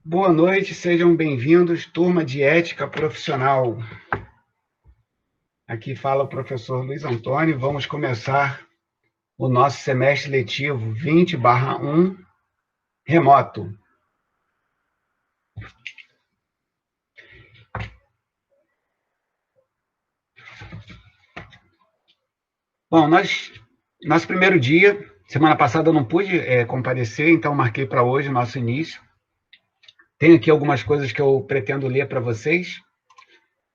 Boa noite, sejam bem-vindos, turma de Ética Profissional. Aqui fala o professor Luiz Antônio. Vamos começar o nosso semestre letivo 20/1, remoto. Bom, nosso primeiro dia, semana passada eu não pude comparecer, então marquei para hoje o nosso início. Tem aqui algumas coisas que eu pretendo ler para vocês,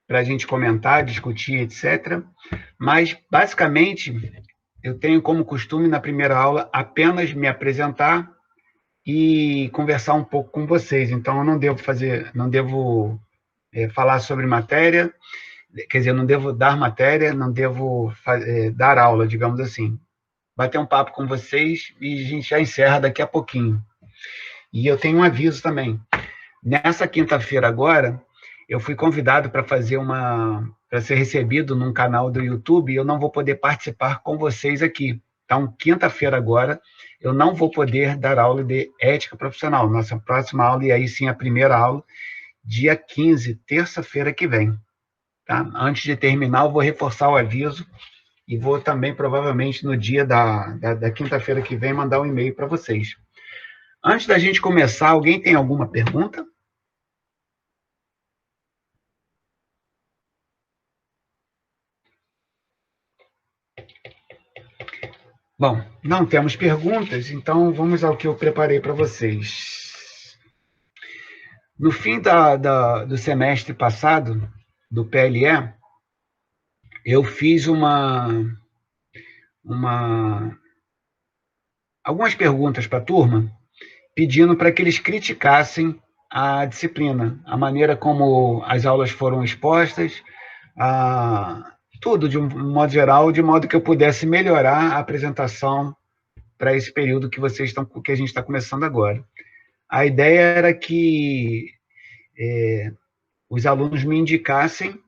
para a gente comentar, discutir, etc. Mas, basicamente, eu tenho como costume, na primeira aula, apenas me apresentar e conversar um pouco com vocês. Então, eu não devo falar sobre matéria, quer dizer, eu não devo dar matéria, não devo dar aula, digamos assim. Bater um papo com vocês e a gente já encerra daqui a pouquinho. E eu tenho um aviso também. Nessa quinta-feira agora, eu fui convidado para ser recebido num canal do YouTube e eu não vou poder participar com vocês aqui. Então, quinta-feira agora, eu não vou poder dar aula de ética profissional. Nossa próxima aula, e aí sim a primeira aula, dia 15, terça-feira que vem. Tá? Antes de terminar, eu vou reforçar o aviso e vou também, provavelmente, no dia da quinta-feira que vem, mandar um e-mail para vocês. Antes da gente começar, alguém tem alguma pergunta? Bom, não temos perguntas, então vamos ao que eu preparei para vocês. No fim do semestre passado, do PLE, eu fiz algumas perguntas para a turma, pedindo para que eles criticassem a disciplina, a maneira como as aulas foram expostas, tudo de um modo geral, de modo que eu pudesse melhorar a apresentação para esse período que a gente está começando agora. A ideia era que os alunos me indicassem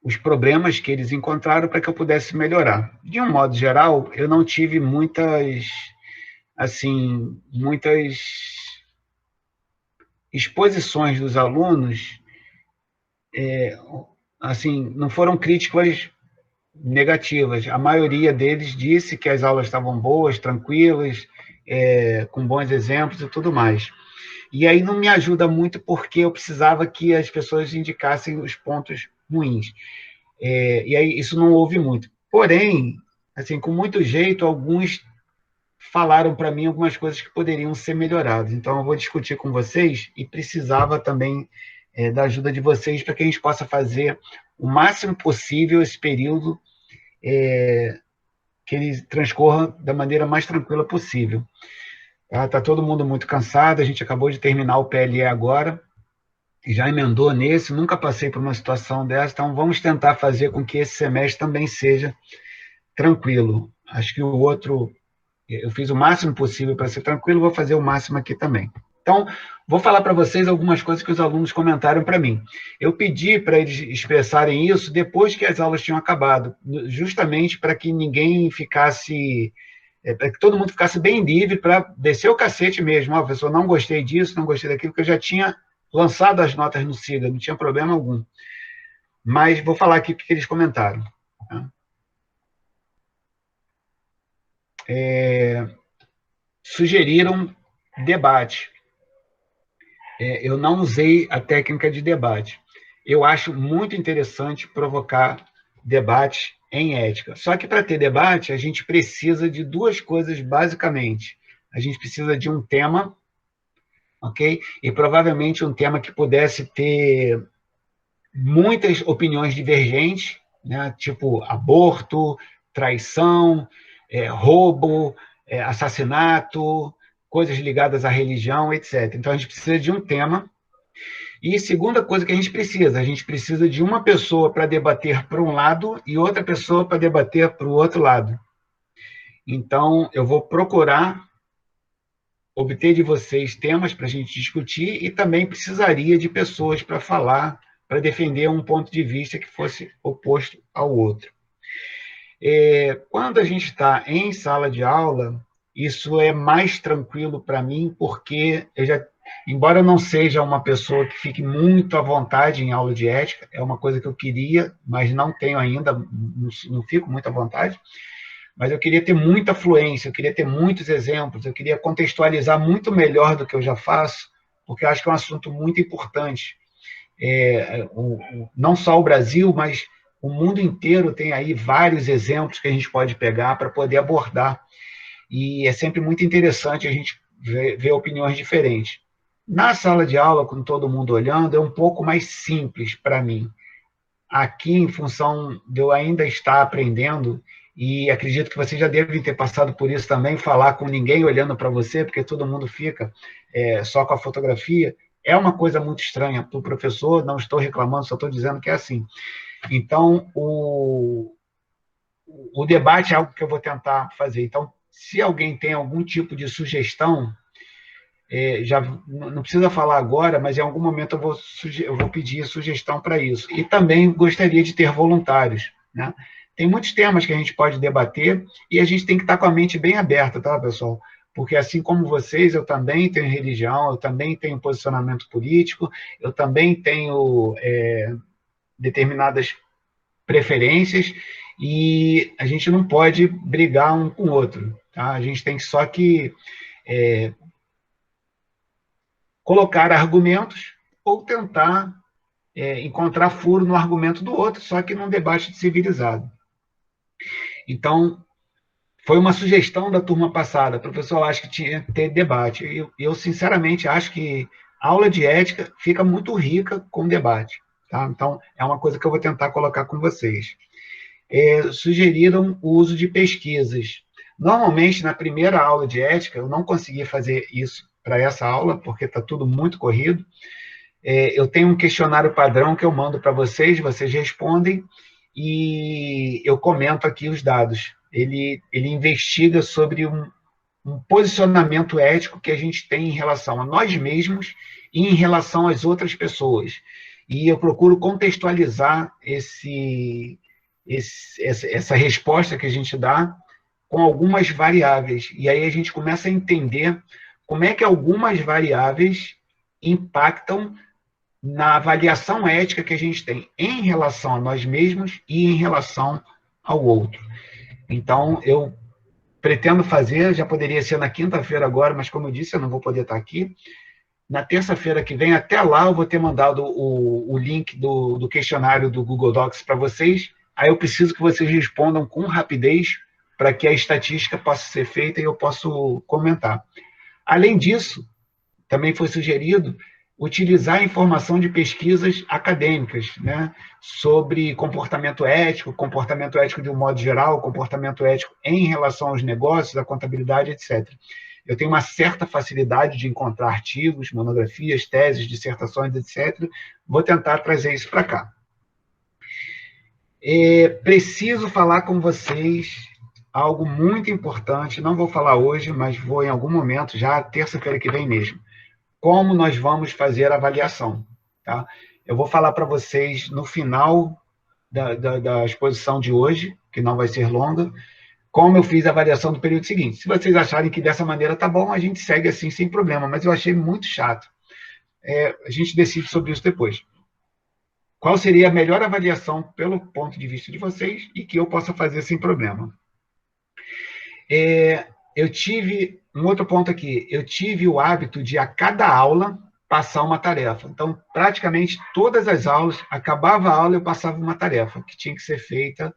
os problemas que eles encontraram para que eu pudesse melhorar. De um modo geral, eu não tive muitas exposições dos alunos, não foram críticas negativas. A maioria deles disse que as aulas estavam boas, tranquilas, com bons exemplos e tudo mais. E aí não me ajuda muito porque eu precisava que as pessoas indicassem os pontos ruins. E aí isso não houve muito. Porém, assim, com muito jeito, alguns falaram para mim algumas coisas que poderiam ser melhoradas. Então, eu vou discutir com vocês e precisava também da ajuda de vocês para que a gente possa fazer o máximo possível esse período, que ele transcorra da maneira mais tranquila possível. Tá todo mundo muito cansado, a gente acabou de terminar o PLE agora, já emendou nesse, nunca passei por uma situação dessa, então vamos tentar fazer com que esse semestre também seja tranquilo. Acho que o outro, eu fiz o máximo possível para ser tranquilo, vou fazer o máximo aqui também. Então, vou falar para vocês algumas coisas que os alunos comentaram para mim. Eu pedi para eles expressarem isso depois que as aulas tinham acabado, justamente para que ninguém ficasse, para que todo mundo ficasse bem livre para descer o cacete mesmo. Ó, professor, não gostei disso, não gostei daquilo, porque eu já tinha lançado as notas no SIGA, não tinha problema algum. Mas vou falar aqui o que eles comentaram. Tá? Sugeriram debate. Eu não usei a técnica de debate. Eu acho muito interessante provocar debate em ética. Só que para ter debate, a gente precisa de duas coisas, basicamente. A gente precisa de um tema, ok? E provavelmente um tema que pudesse ter muitas opiniões divergentes, né? Tipo aborto, traição, roubo, assassinato, coisas ligadas à religião, etc. Então, a gente precisa de um tema. E segunda coisa que a gente precisa de uma pessoa para debater para um lado e outra pessoa para debater para o outro lado. Então, eu vou procurar obter de vocês temas para a gente discutir e também precisaria de pessoas para falar, para defender um ponto de vista que fosse oposto ao outro. Quando a gente está em sala de aula, isso é mais tranquilo para mim, porque Embora eu não seja uma pessoa que fique muito à vontade em aula de ética, é uma coisa que eu queria, mas não tenho ainda, não fico muito à vontade, mas eu queria ter muita fluência, eu queria ter muitos exemplos, eu queria contextualizar muito melhor do que eu já faço, porque eu acho que é um assunto muito importante. Não só o Brasil, mas o mundo inteiro tem aí vários exemplos que a gente pode pegar para poder abordar. E é sempre muito interessante a gente ver opiniões diferentes. Na sala de aula, com todo mundo olhando, é um pouco mais simples para mim. Aqui, em função de eu ainda estar aprendendo, e acredito que vocês já devem ter passado por isso também, falar com ninguém olhando para você, porque todo mundo fica só com a fotografia, é uma coisa muito estranha para o professor, não estou reclamando, só estou dizendo que é assim. Então, o debate é algo que eu vou tentar fazer. Então, se alguém tem algum tipo de sugestão, já não precisa falar agora, mas em algum momento eu vou pedir sugestão para isso. E também gostaria de ter voluntários, né? Tem muitos temas que a gente pode debater e a gente tem que estar com a mente bem aberta, tá, pessoal? Porque assim como vocês, eu também tenho religião, eu também tenho posicionamento político, eu também tenho determinadas preferências e a gente não pode brigar um com o outro, tá? A gente tem só que colocar argumentos ou tentar encontrar furo no argumento do outro, só que num debate civilizado. Então, foi uma sugestão da turma passada, professor, acho que tinha que ter debate. Eu sinceramente, acho que a aula de ética fica muito rica com debate. Tá? Então, é uma coisa que eu vou tentar colocar com vocês. Sugeriram o uso de pesquisas. Normalmente, na primeira aula de ética, eu não consegui fazer isso para essa aula, porque está tudo muito corrido. Eu tenho um questionário padrão que eu mando para vocês respondem, e eu comento aqui os dados. Ele investiga sobre um posicionamento ético que a gente tem em relação a nós mesmos e em relação às outras pessoas. E eu procuro contextualizar essa resposta que a gente dá com algumas variáveis. E aí a gente começa a entender como é que algumas variáveis impactam na avaliação ética que a gente tem em relação a nós mesmos e em relação ao outro. Então, eu pretendo fazer, já poderia ser na quinta-feira agora, mas como eu disse, eu não vou poder estar aqui. Na terça-feira que vem, até lá, eu vou ter mandado o link do questionário do Google Docs para vocês. Aí eu preciso que vocês respondam com rapidez para que a estatística possa ser feita e eu possa comentar. Além disso, também foi sugerido utilizar a informação de pesquisas acadêmicas, né, sobre comportamento ético de um modo geral, comportamento ético em relação aos negócios, à contabilidade, etc. Eu tenho uma certa facilidade de encontrar artigos, monografias, teses, dissertações, etc. Vou tentar trazer isso para cá. Preciso falar com vocês algo muito importante, não vou falar hoje, mas vou em algum momento, já terça-feira que vem mesmo. Como nós vamos fazer a avaliação. Tá? Eu vou falar para vocês no final da exposição de hoje, que não vai ser longa, como eu fiz a avaliação do período seguinte. Se vocês acharem que dessa maneira tá bom, a gente segue assim sem problema, mas eu achei muito chato. A gente decide sobre isso depois. Qual seria a melhor avaliação pelo ponto de vista de vocês e que eu possa fazer sem problema? Eu tive um outro ponto aqui. Eu tive o hábito de, a cada aula, passar uma tarefa. Então, praticamente todas as aulas, acabava a aula, eu passava uma tarefa que tinha que ser feita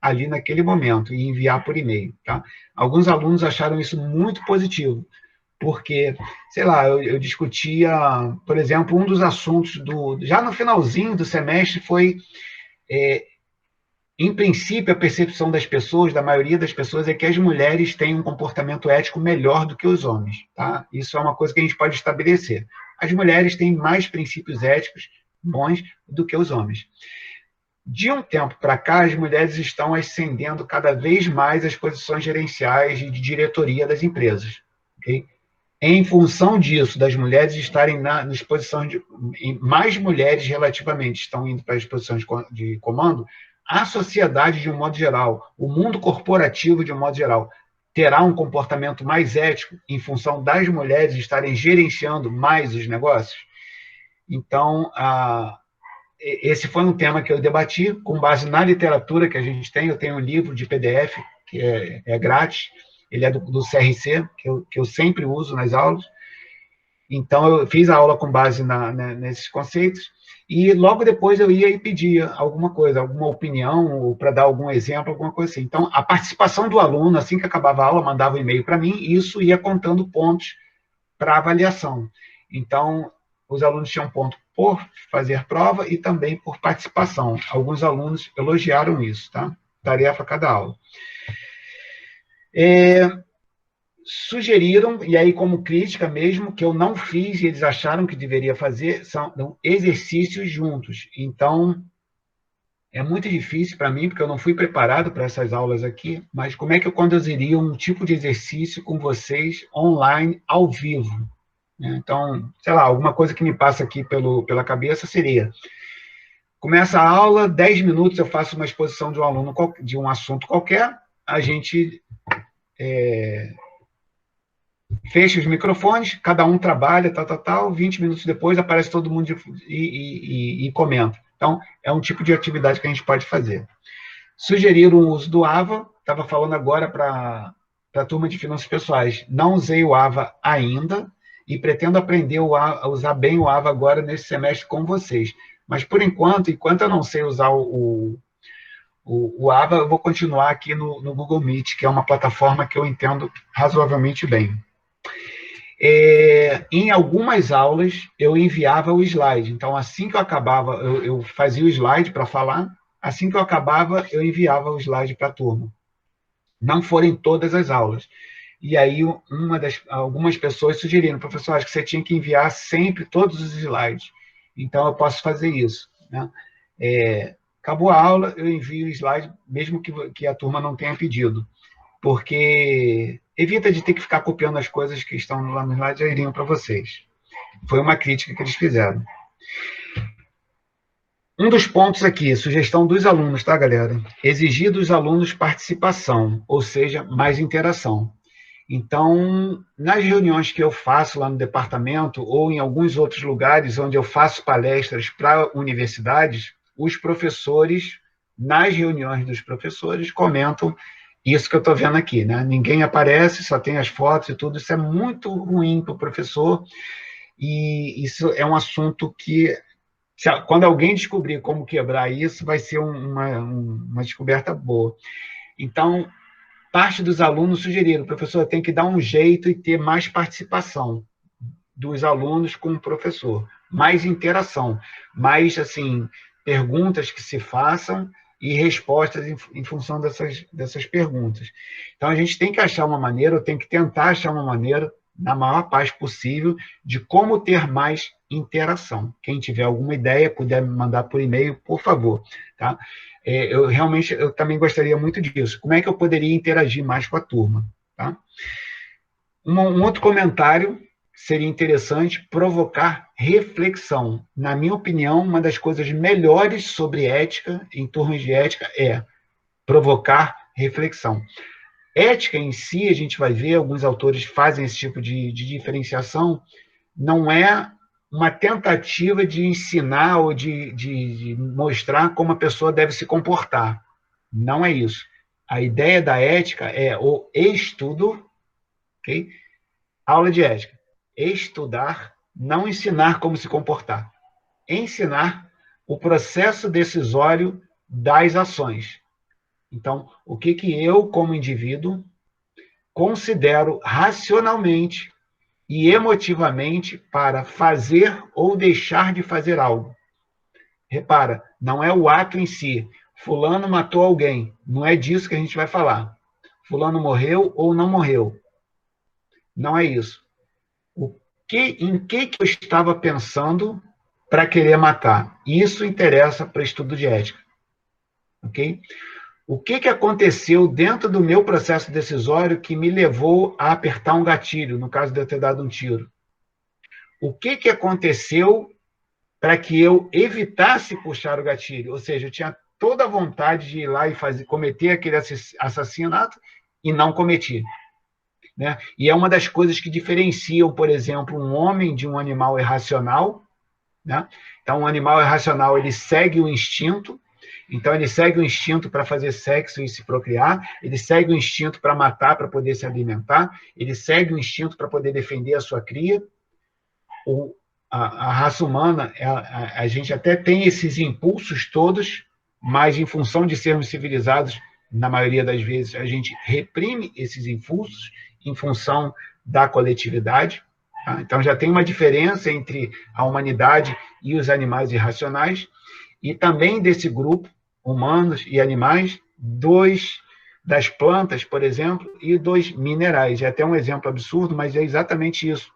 ali naquele momento e enviar por e-mail. Tá? Alguns alunos acharam isso muito positivo, porque, sei lá, eu discutia, por exemplo, um dos assuntos já no finalzinho do semestre foi... Em princípio, a percepção das pessoas, da maioria das pessoas, é que as mulheres têm um comportamento ético melhor do que os homens. Tá? Isso é uma coisa que a gente pode estabelecer. As mulheres têm mais princípios éticos bons do que os homens. De um tempo para cá, as mulheres estão ascendendo cada vez mais as posições gerenciais e de diretoria das empresas. Okay? Em função disso, das mulheres estarem nas posições mais mulheres relativamente estão indo para as posições de comando, a sociedade, de um modo geral, o mundo corporativo, de um modo geral, terá um comportamento mais ético em função das mulheres estarem gerenciando mais os negócios? Então, esse foi um tema que eu debati com base na literatura que a gente tem. Eu tenho um livro de PDF, que é grátis, ele é do CRC, que eu sempre uso nas aulas. Então, eu fiz a aula com base nesses conceitos, e logo depois eu ia e pedia alguma coisa, alguma opinião, ou para dar algum exemplo, alguma coisa assim. Então, a participação do aluno, assim que acabava a aula, mandava um e-mail para mim, e isso ia contando pontos para avaliação. Então, os alunos tinham ponto por fazer prova e também por participação. Alguns alunos elogiaram isso, tá? Tarefa a cada aula. Sugeriram, e aí como crítica mesmo, que eu não fiz e eles acharam que deveria fazer, são exercícios juntos. Então, é muito difícil para mim, porque eu não fui preparado para essas aulas aqui, mas como é que eu conduziria um tipo de exercício com vocês online, ao vivo? Então, sei lá, alguma coisa que me passa aqui pela cabeça seria: começa a aula, 10 minutos eu faço uma exposição de um aluno, de um assunto qualquer, a gente fecha os microfones, cada um trabalha, 20 minutos depois aparece todo mundo e comenta. Então, é um tipo de atividade que a gente pode fazer. Sugeriram o uso do AVA, estava falando agora para a turma de finanças pessoais. Não usei o AVA ainda, e pretendo aprender a usar bem o AVA agora nesse semestre com vocês. Mas, por enquanto eu não sei usar o AVA, eu vou continuar aqui no Google Meet, que é uma plataforma que eu entendo razoavelmente bem. Em algumas aulas, eu enviava o slide. Então, assim que eu acabava, eu fazia o slide para falar, assim que eu acabava, eu enviava o slide para a turma. Não foram todas as aulas. E aí, algumas pessoas sugeriram: professor, acho que você tinha que enviar sempre todos os slides. Então, eu posso fazer isso, né? Acabou a aula, eu envio o slide, mesmo que a turma não tenha pedido, porque evita de ter que ficar copiando as coisas que estão lá no slide, já iriam para vocês. Foi uma crítica que eles fizeram. Um dos pontos aqui, sugestão dos alunos, tá, galera? Exigir dos alunos participação, ou seja, mais interação. Então, nas reuniões que eu faço lá no departamento, ou em alguns outros lugares onde eu faço palestras para universidades, os professores, nas reuniões dos professores, comentam isso que eu estou vendo aqui, né? Ninguém aparece, só tem as fotos e tudo. Isso é muito ruim para o professor, e isso é um assunto que, quando alguém descobrir como quebrar isso, vai ser uma descoberta boa. Então, parte dos alunos sugeriram: professor, tem que dar um jeito e ter mais participação dos alunos com o professor, mais interação, mais, assim, perguntas que se façam e respostas em função dessas perguntas. Então, a gente tem que achar uma maneira, ou tem que tentar achar uma maneira, na maior paz possível, de como ter mais interação. Quem tiver alguma ideia, puder me mandar por e-mail, por favor, tá? Eu também gostaria muito disso. Como é que eu poderia interagir mais com a turma, tá? Um outro comentário: seria interessante provocar reflexão. Na minha opinião, uma das coisas melhores sobre ética, em turmas de ética, é provocar reflexão. Ética em si, a gente vai ver, alguns autores fazem esse tipo de diferenciação, não é uma tentativa de ensinar ou de mostrar como a pessoa deve se comportar. Não é isso. A ideia da ética é o estudo, ok? Aula de ética: estudar, não ensinar como se comportar. Ensinar o processo decisório das ações. Então, o que eu, como indivíduo, considero racionalmente e emotivamente para fazer ou deixar de fazer algo. Repara, não é o ato em si. Fulano matou alguém. Não é disso que a gente vai falar. Fulano morreu ou não morreu. Não é isso. Em que eu estava pensando para querer matar? Isso interessa para estudo de ética. Ok? O que aconteceu dentro do meu processo decisório que me levou a apertar um gatilho, no caso de eu ter dado um tiro? O que aconteceu para que eu evitasse puxar o gatilho? Ou seja, eu tinha toda a vontade de ir lá e cometer aquele assassinato e não cometi. né? E é uma das coisas que diferenciam, por exemplo, um homem de um animal irracional, né? Então, um animal irracional, ele segue o instinto, então ele segue o instinto para fazer sexo e se procriar, ele segue o instinto para matar, para poder se alimentar, ele segue o instinto para poder defender a sua cria. A raça humana, a gente até tem esses impulsos todos, mas em função de sermos civilizados, na maioria das vezes, a gente reprime esses impulsos em função da coletividade. Tá? Então, já tem uma diferença entre a humanidade e os animais irracionais, e também desse grupo, humanos e animais, das plantas, por exemplo, e dos minerais. É até um exemplo absurdo, mas é exatamente isso.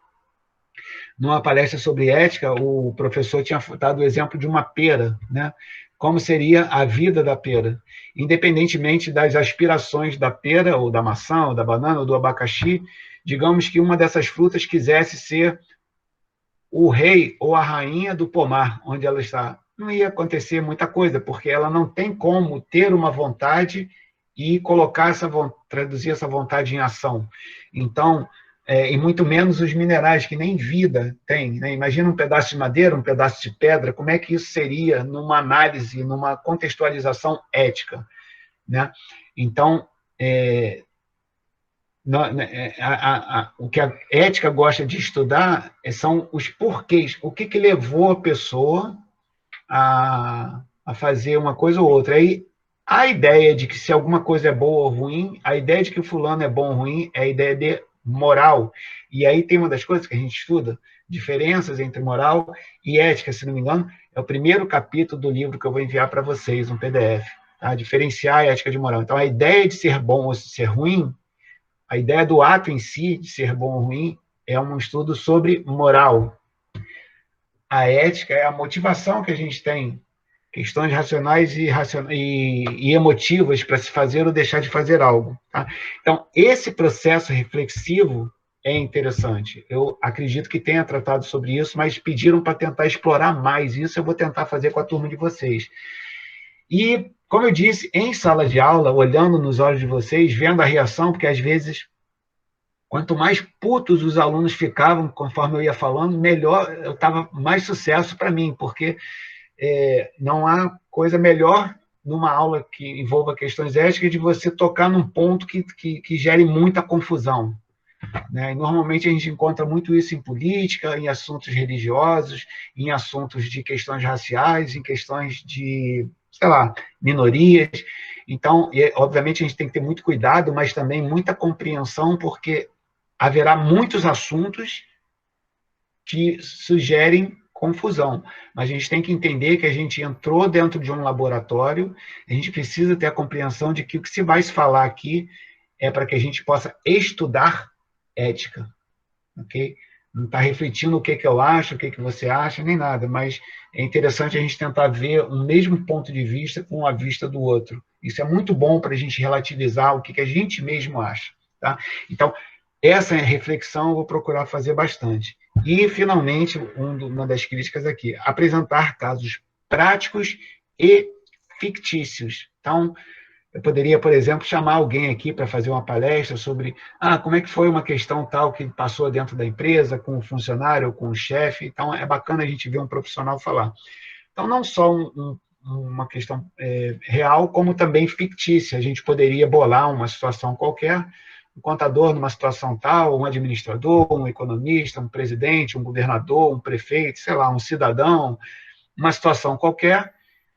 Numa palestra sobre ética, o professor tinha dado o exemplo de uma pera, né? Como seria a vida da pera, independentemente das aspirações da pera, ou da maçã, ou da banana, ou do abacaxi. Digamos que uma dessas frutas quisesse ser o rei ou a rainha do pomar, onde ela está. Não ia acontecer muita coisa, porque ela não tem como ter uma vontade e colocar traduzir essa vontade em ação. Então, e muito menos os minerais, que nem vida tem. Né? Imagina um pedaço de madeira, um pedaço de pedra, como é que isso seria numa análise, numa contextualização ética? Né? Então, o que a ética gosta de estudar são os porquês, o que levou a pessoa a fazer uma coisa ou outra. Aí, a ideia de que se alguma coisa é boa ou ruim, a ideia de que o fulano é bom ou ruim, é a ideia de moral. E aí tem uma das coisas que a gente estuda, diferenças entre moral e ética, se não me engano, é o primeiro capítulo do livro que eu vou enviar para vocês, um PDF, tá? Diferenciar a ética de moral. Então, a ideia de ser bom ou ser ruim, a ideia do ato em si, de ser bom ou ruim, é um estudo sobre moral. A ética é a motivação que a gente tem, questões racionais e emotivas para se fazer ou deixar de fazer algo. Tá? Então, esse processo reflexivo é interessante. Eu acredito que tenha tratado sobre isso, mas pediram para tentar explorar mais isso, eu vou tentar fazer com a turma de vocês. E, como eu disse, em sala de aula, olhando nos olhos de vocês, vendo a reação, porque às vezes, quanto mais putos os alunos ficavam, conforme eu ia falando, melhor eu estava mais sucesso para mim, porque não há coisa melhor numa aula que envolva questões éticas de você tocar num ponto que gere muita confusão. Né? E normalmente a gente encontra muito isso em política, em assuntos religiosos, em assuntos de questões raciais, em questões de, sei lá, minorias. Então, obviamente, a gente tem que ter muito cuidado, mas também muita compreensão, porque haverá muitos assuntos que sugerem confusão. Mas a gente tem que entender que a gente entrou dentro de um laboratório, a gente precisa ter a compreensão de que o que se vai se falar aqui é para que a gente possa estudar ética, ok? Não está refletindo o que eu acho, o que você acha, nem nada, mas é interessante a gente tentar ver o mesmo ponto de vista com a vista do outro. Isso é muito bom para a gente relativizar o que a gente mesmo acha. Tá? Então, essa reflexão eu vou procurar fazer bastante. E, finalmente, uma das críticas aqui, apresentar casos práticos e fictícios. Então, eu poderia, por exemplo, chamar alguém aqui para fazer uma palestra sobre como é que foi uma questão tal que passou dentro da empresa, com o funcionário ou com o chefe. Então, é bacana a gente ver um profissional falar. Então, não só uma questão real, como também fictícia. A gente poderia bolar uma situação qualquer, um contador numa situação tal, um administrador, um economista, um presidente, um governador, um prefeito, sei lá, um cidadão, uma situação qualquer,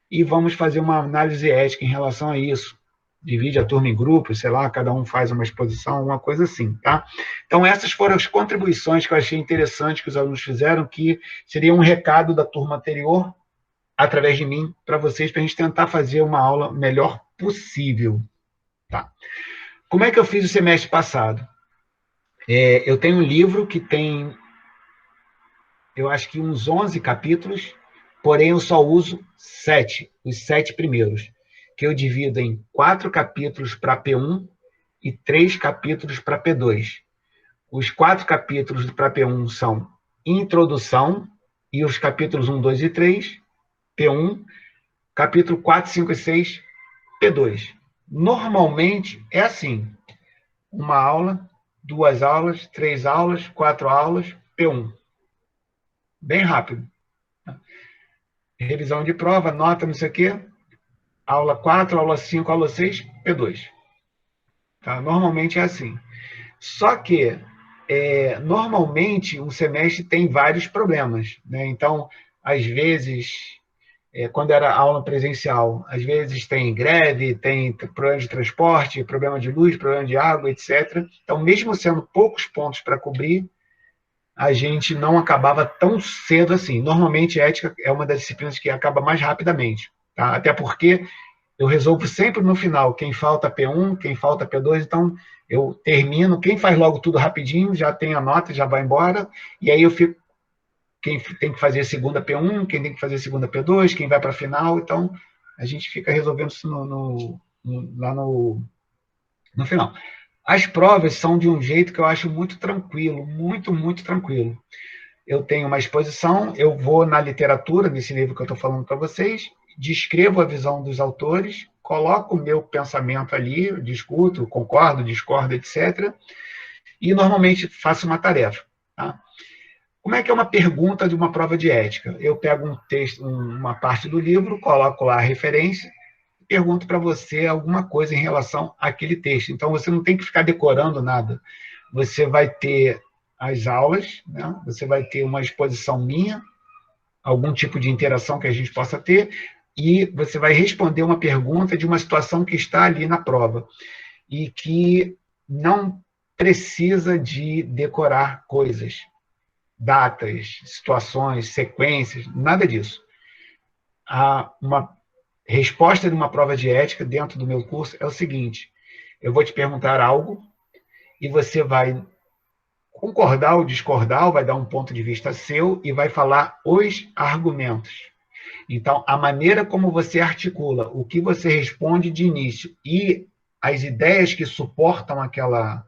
e vamos fazer uma análise ética em relação a isso. Divide a turma em grupos, sei lá, cada um faz uma exposição, uma coisa assim, tá? Então, essas foram as contribuições que eu achei interessante que os alunos fizeram, que seria um recado da turma anterior, através de mim, para vocês, para a gente tentar fazer uma aula melhor possível, tá? Como é que eu fiz o semestre passado? Eu tenho um livro que tem, eu acho que uns 11 capítulos, porém eu só uso 7, os 7 primeiros, que eu divido em 4 capítulos para P1 e 3 capítulos para P2. Os 4 capítulos para P1 são Introdução, e os capítulos 1, 2 e 3, P1, capítulo 4, 5 e 6, P2. Normalmente é assim, uma aula 2 aulas, 3 aulas, 4 aulas, P1. Bem rápido. Revisão de prova, nota, não sei o quê. Aula 4, aula 5, aula 6, P2. Tá? Normalmente é assim. Só que, normalmente, um semestre tem vários problemas. Né? Então, às vezes, quando era aula presencial, às vezes tem greve, tem problema de transporte, problema de luz, problema de água, etc. Então, mesmo sendo poucos pontos para cobrir, a gente não acabava tão cedo assim. Normalmente, ética é uma das disciplinas que acaba mais rapidamente. Tá? Até porque eu resolvo sempre no final, quem falta P1, quem falta P2, então eu termino, quem faz logo tudo rapidinho, já tem a nota, já vai embora, e aí eu fico, quem tem que fazer segunda P1, quem tem que fazer segunda P2, quem vai para a final, então a gente fica resolvendo isso lá no final. As provas são de um jeito que eu acho muito tranquilo, muito, muito tranquilo. Eu tenho uma exposição, eu vou na literatura, nesse livro que eu estou falando para vocês, descrevo a visão dos autores, coloco o meu pensamento ali, discuto, concordo, discordo, etc. E normalmente faço uma tarefa. Tá? Como é que é uma pergunta de uma prova de ética? Eu pego um texto, uma parte do livro, coloco lá a referência, e pergunto para você alguma coisa em relação àquele texto. Então, você não tem que ficar decorando nada. Você vai ter as aulas, né? Você vai ter uma exposição minha, algum tipo de interação que a gente possa ter, e você vai responder uma pergunta de uma situação que está ali na prova, e que não precisa de decorar coisas, datas, situações, sequências, nada disso. Uma resposta de uma prova de ética dentro do meu curso é o seguinte: eu vou te perguntar algo e você vai concordar ou discordar, ou vai dar um ponto de vista seu e vai falar os argumentos. Então, a maneira como você articula, o que você responde de início e as ideias que suportam aquela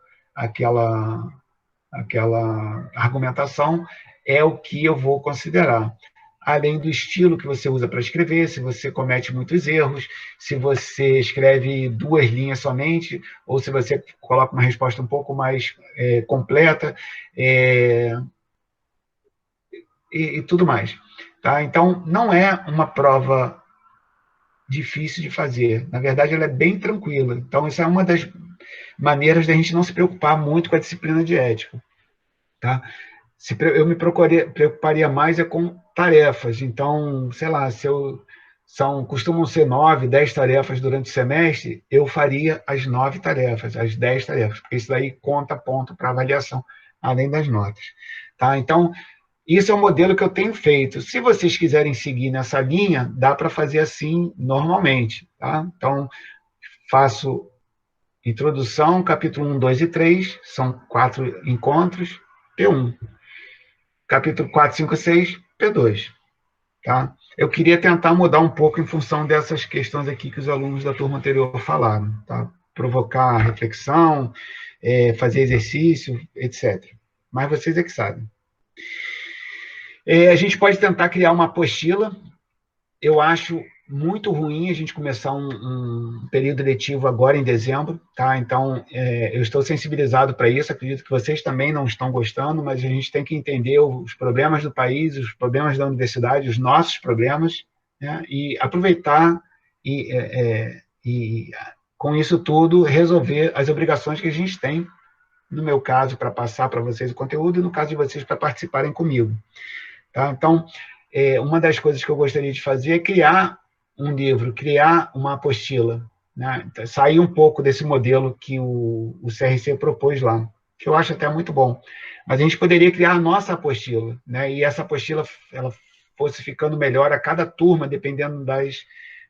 argumentação é o que eu vou considerar. Além do estilo que você usa para escrever, se você comete muitos erros, se você escreve 2 linhas somente, ou se você coloca uma resposta um pouco mais completa, e tudo mais. Tá? Então, não é uma prova difícil de fazer. Na verdade, ela é bem tranquila. Então, essa é uma das maneiras da gente não se preocupar muito com a disciplina de ética. Tá? Eu me preocuparia mais com tarefas. Então, sei lá, costumam ser 9, 10 tarefas durante o semestre, eu faria as 9 tarefas, as 10 tarefas, porque isso daí conta ponto para avaliação, além das notas. Tá? Então, isso é um modelo que eu tenho feito. Se vocês quiserem seguir nessa linha, dá para fazer assim normalmente. Tá? Então, faço introdução, capítulo 1, 2 e 3, são 4 encontros, P1. Capítulo 4, 5 e 6, P2. Tá? Eu queria tentar mudar um pouco em função dessas questões aqui que os alunos da turma anterior falaram. Tá? Provocar reflexão, fazer exercício, etc. Mas vocês é que sabem. A gente pode tentar criar uma apostila. Eu acho muito ruim a gente começar um período letivo agora em dezembro, tá? Então, eu estou sensibilizado para isso, acredito que vocês também não estão gostando, mas a gente tem que entender os problemas do país, os problemas da universidade, os nossos problemas, né? E aproveitar e com isso tudo, resolver as obrigações que a gente tem, no meu caso, para passar para vocês o conteúdo, e no caso de vocês, para participarem comigo. Tá? Então, uma das coisas que eu gostaria de fazer é criar um livro, criar uma apostila, né? Sair um pouco desse modelo que o CRC propôs lá, que eu acho até muito bom. Mas a gente poderia criar a nossa apostila, né? E essa apostila ela fosse ficando melhor a cada turma, dependendo das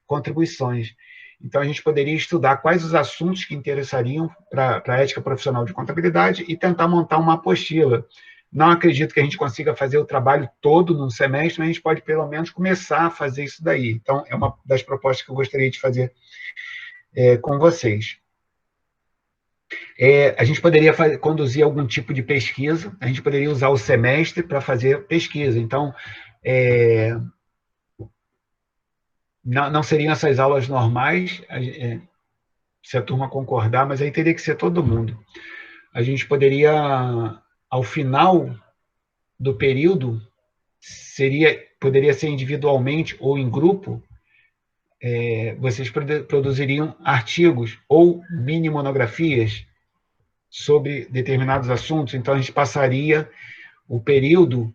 contribuições. Então, a gente poderia estudar quais os assuntos que interessariam para a ética profissional de contabilidade e tentar montar uma apostila. Não acredito que a gente consiga fazer o trabalho todo num semestre, mas a gente pode, pelo menos, começar a fazer isso daí. Então, é uma das propostas que eu gostaria de fazer com vocês. A gente poderia conduzir algum tipo de pesquisa, a gente poderia usar o semestre para fazer pesquisa. Então, não seriam essas aulas normais, se a turma concordar, mas aí teria que ser todo mundo. a gente poderia, ao final do período, poderia ser individualmente ou em grupo, vocês produziriam artigos ou mini monografias sobre determinados assuntos. Então, a gente passaria o período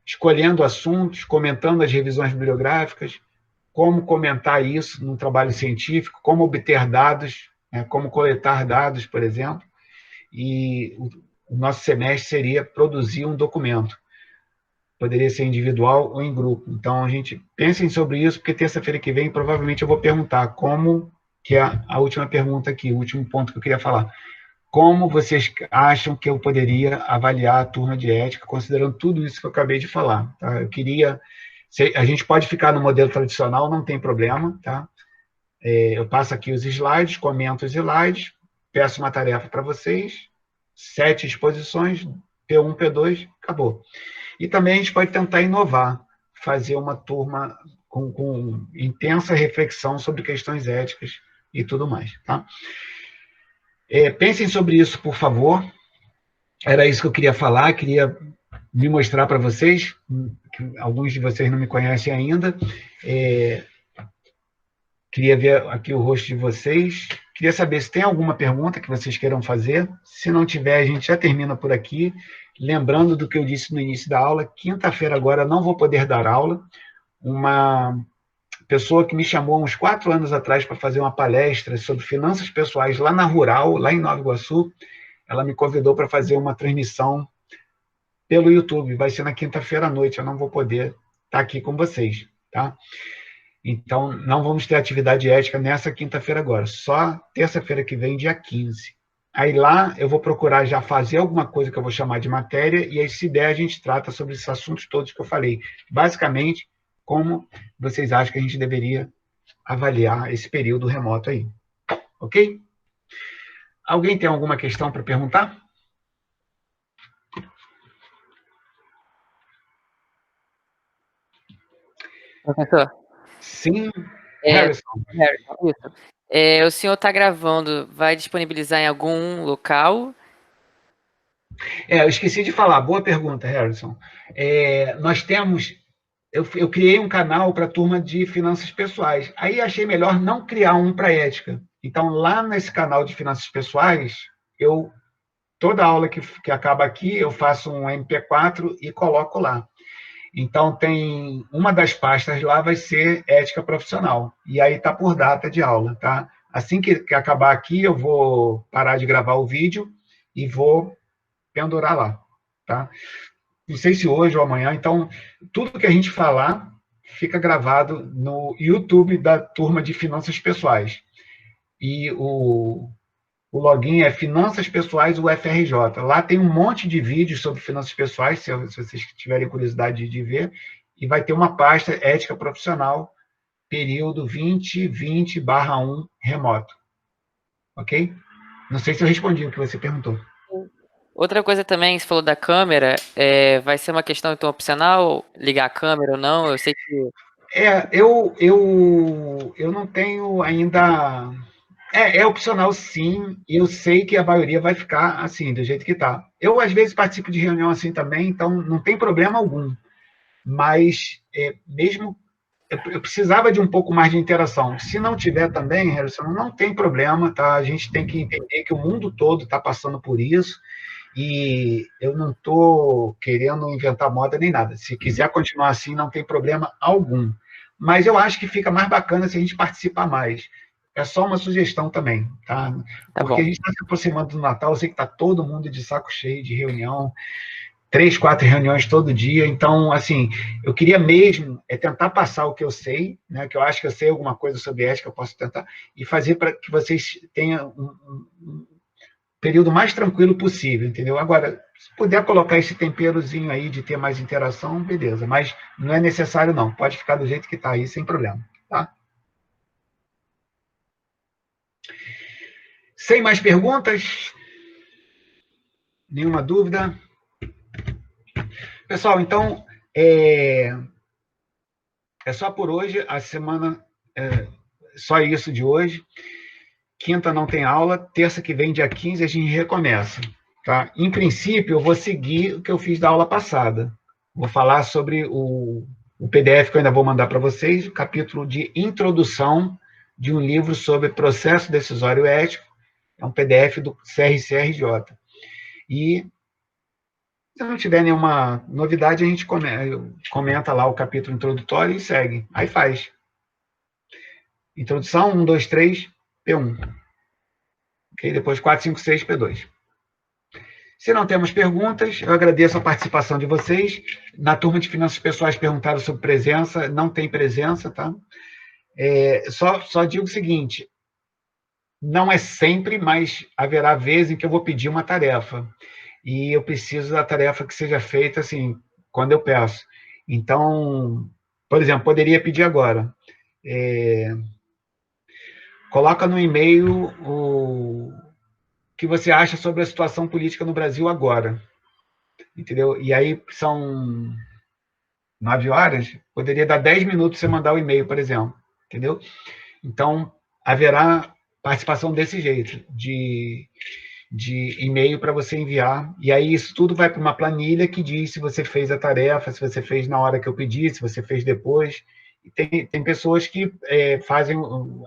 escolhendo assuntos, comentando as revisões bibliográficas, como comentar isso num trabalho científico, como obter dados, como coletar dados, por exemplo, e o nosso semestre seria produzir um documento. Poderia ser individual ou em grupo. Então, a gente pensem sobre isso, porque terça-feira que vem, provavelmente, eu vou perguntar como, que é a última pergunta aqui, o último ponto que eu queria falar. Como vocês acham que eu poderia avaliar a turma de ética, considerando tudo isso que eu acabei de falar? Tá? Eu queria... A gente pode ficar no modelo tradicional, não tem problema, tá? Eu passo aqui os slides, comento os slides, peço uma tarefa para vocês, 7 exposições, P1, P2, acabou. E também a gente pode tentar inovar, fazer uma turma com intensa reflexão sobre questões éticas e tudo mais. Tá? Pensem sobre isso, por favor. Era isso que eu queria falar, queria me mostrar para vocês, que alguns de vocês não me conhecem ainda. Queria ver aqui o rosto de vocês. Queria saber se tem alguma pergunta que vocês queiram fazer. Se não tiver, a gente já termina por aqui. Lembrando do que eu disse no início da aula, quinta-feira agora não vou poder dar aula. Uma pessoa que me chamou uns 4 anos atrás para fazer uma palestra sobre finanças pessoais lá na Rural, lá em Nova Iguaçu, ela me convidou para fazer uma transmissão pelo YouTube. Vai ser na quinta-feira à noite, eu não vou poder estar aqui com vocês, tá? Então, não vamos ter atividade ética nessa quinta-feira agora, só terça-feira que vem, dia 15. Aí lá eu vou procurar já fazer alguma coisa que eu vou chamar de matéria, e aí, se der, a gente trata sobre esses assuntos todos que eu falei. Basicamente, como vocês acham que a gente deveria avaliar esse período remoto aí. Ok? Alguém tem alguma questão para perguntar? Professor? Sim, É, Harrison. Harrison, isso. O senhor está gravando, vai disponibilizar em algum local? Eu esqueci de falar, boa pergunta, Harrison. Nós temos... Eu criei um canal para a turma de finanças pessoais. Aí achei melhor não criar um para ética. Então, lá nesse canal de finanças pessoais, toda aula que acaba aqui, eu faço um MP4 e coloco lá. Então, tem uma das pastas lá vai ser ética profissional. E aí está por data de aula, tá? Assim que acabar aqui, eu vou parar de gravar o vídeo e vou pendurar lá, tá? Não sei se hoje ou amanhã. Então, tudo que a gente falar fica gravado no YouTube da turma de finanças pessoais. E o login é Finanças Pessoais UFRJ. Lá tem um monte de vídeos sobre finanças pessoais, se vocês tiverem curiosidade de ver, e vai ter uma pasta ética profissional, período 2020/1 remoto. Ok? Não sei se eu respondi o que você perguntou. Outra coisa também, você falou da câmera, vai ser uma questão então opcional, ligar a câmera ou não? Eu sei que... Eu não tenho ainda... É opcional, sim, e eu sei que a maioria vai ficar assim, do jeito que está. Eu, às vezes, participo de reunião assim também, então não tem problema algum. Mas, mesmo... Eu precisava de um pouco mais de interação. Se não tiver também, Harrison, não tem problema, tá? A gente tem que entender que o mundo todo está passando por isso, e eu não estou querendo inventar moda nem nada. Se quiser continuar assim, não tem problema algum. Mas eu acho que fica mais bacana se a gente participar mais. É só uma sugestão também, tá? Tá Porque bom. a gente está se aproximando do Natal, eu sei que está todo mundo de saco cheio de reunião, 3, 4 reuniões todo dia. Então, assim, eu queria mesmo tentar passar o que eu sei, né, que eu acho que eu sei alguma coisa sobre ética, eu posso tentar, e fazer para que vocês tenham um período mais tranquilo possível, entendeu? Agora, se puder colocar esse temperozinho aí de ter mais interação, beleza, mas não é necessário não, pode ficar do jeito que está aí, sem problema, tá? Sem mais perguntas? Nenhuma dúvida? Pessoal, então, só por hoje, a semana, só isso de hoje. quinta não tem aula, terça que vem, dia 15, a gente recomeça. Tá? Em princípio, eu vou seguir o que eu fiz da aula passada. Vou falar sobre o PDF que eu ainda vou mandar para vocês, o capítulo de introdução de um livro sobre processo decisório ético. É um PDF do CRCRJ. E se não tiver nenhuma novidade, a gente comenta lá o capítulo introdutório e segue. Aí faz. Introdução, 1, 2, 3, P1. Okay? Depois 4, 5, 6, P2. Se não temos perguntas, eu agradeço a participação de vocês. Na turma de finanças pessoais perguntaram sobre presença. Não tem presença, tá? Só digo o seguinte, não é sempre, mas haverá vezes em que eu vou pedir uma tarefa. E eu preciso da tarefa que seja feita, assim, quando eu peço. Então, por exemplo, poderia pedir agora. Coloca no e-mail o que você acha sobre a situação política no Brasil agora. Entendeu? E aí são 9 horas, poderia dar 10 minutos você mandar o e-mail, por exemplo. Entendeu? Então, haverá participação desse jeito, de e-mail para você enviar, e aí isso tudo vai para uma planilha que diz se você fez a tarefa, se você fez na hora que eu pedi, se você fez depois. E tem pessoas que fazem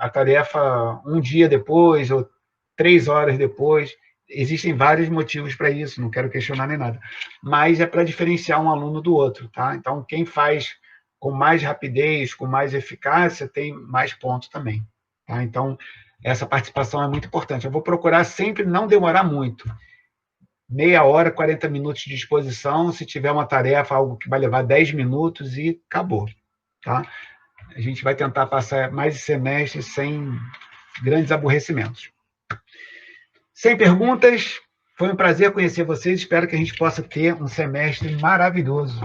a tarefa um dia depois, ou 3 horas depois. Existem vários motivos para isso, não quero questionar nem nada, mas é para diferenciar um aluno do outro, tá? Então, quem faz com mais rapidez, com mais eficácia, tem mais pontos também, tá? Então, essa participação é muito importante. Eu vou procurar sempre não demorar muito. Meia hora, 40 minutos de disposição. Se tiver uma tarefa, algo que vai levar 10 minutos e acabou. Tá? A gente vai tentar passar mais esse semestre sem grandes aborrecimentos. Sem perguntas, foi um prazer conhecer vocês. Espero que a gente possa ter um semestre maravilhoso.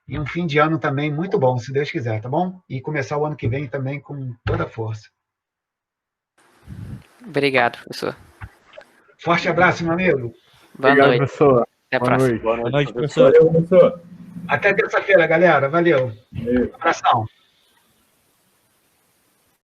E um fim de ano também muito bom, se Deus quiser, tá bom? E começar o ano que vem também com toda a força. Obrigado, professor. Forte abraço, meu amigo. Boa Obrigado, noite. professor. Até a Boa próxima. noite. Boa noite, professor. Valeu, professor. Até terça-feira, galera. Valeu. Valeu. Abração.